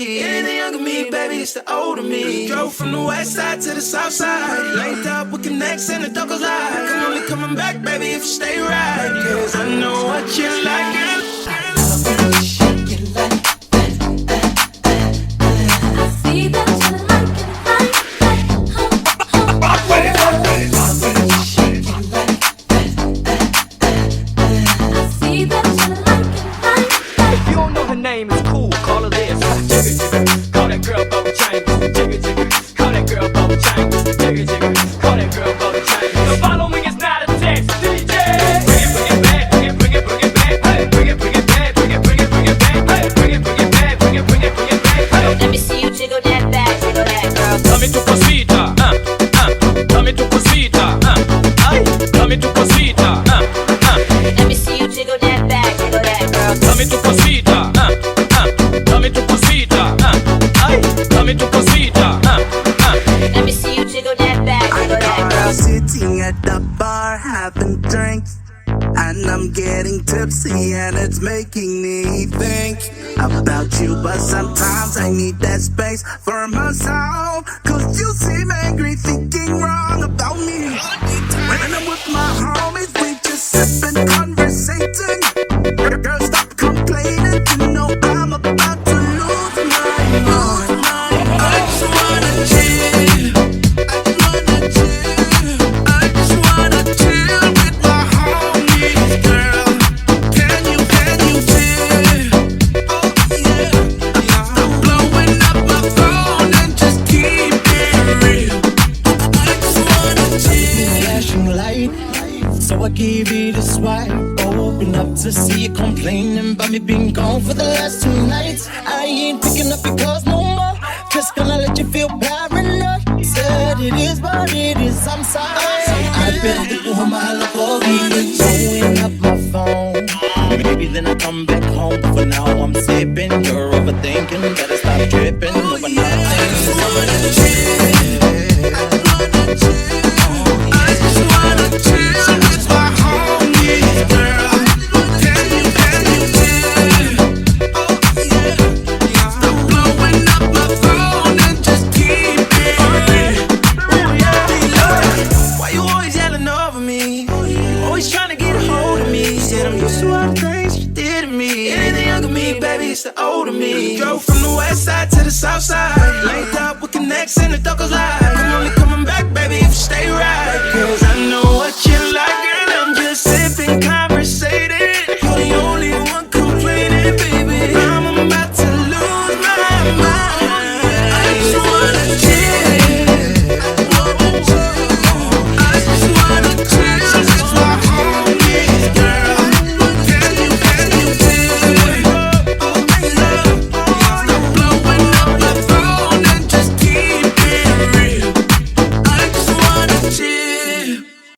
Anything younger me, baby, it's the older me. Drove from the west side to the south side. Linked up with connects and the Duckers live. I'm only coming back, baby, if you stay right. Cause I know what you like, girl. Name is cool, call her this. Call that girl Bubba Chain. Jigga jigga. Call that girl Bubba Chain. Jigga jigga. Call that girl Bubba Chain. The following is not a text. DJ. Bring it back. Bring it back. Hey, bring it back. Bring it back. Hey, bring it back. Bring it back. Hey. Let me see you jiggle that back, jiggle that girl. Dame tu cosita, dame tu cosita, ay, dame tu cosita, Let me see you jiggle that back, jiggle that girl. dame tu cosita, dame tu cosita, ay, dame tu cosita, Let me see you jiggle that back, jiggle that girl. Sitting at the bar having drinks, and I'm getting tipsy and it's making me think about you. But sometimes I need that space for myself, cause you seem angry, thinking wrong about me. When I'm with my homies, we just sipping, conversating. Girl, stop complaining, you know I'm about to lose my mind. I just wanna chill, I just wanna chill with my homies, girl. Can you chill? Oh yeah. Stop blowing up my phone and just keep it real. I just wanna chill. Flashing light, so I give it a swipe. Open up to see you complaining about me being gone for the last 2 nights. I ain't picking up your calls no more, just gonna let you feel paranoid. Said it is what it is, I'm sorry. I've been through my life for weeks, blowing up my phone. Maybe then I come back home, but for now I'm sipping. You're overthinking, better stop tripping over nothing. Why you always yelling over me? Always trying to get a hold of me. Said I'm used to all the things you did to me. Anything younger me, baby, it's the older me. Drove from the west side to the south side. Linked up with connects and the Duckers live. I'm only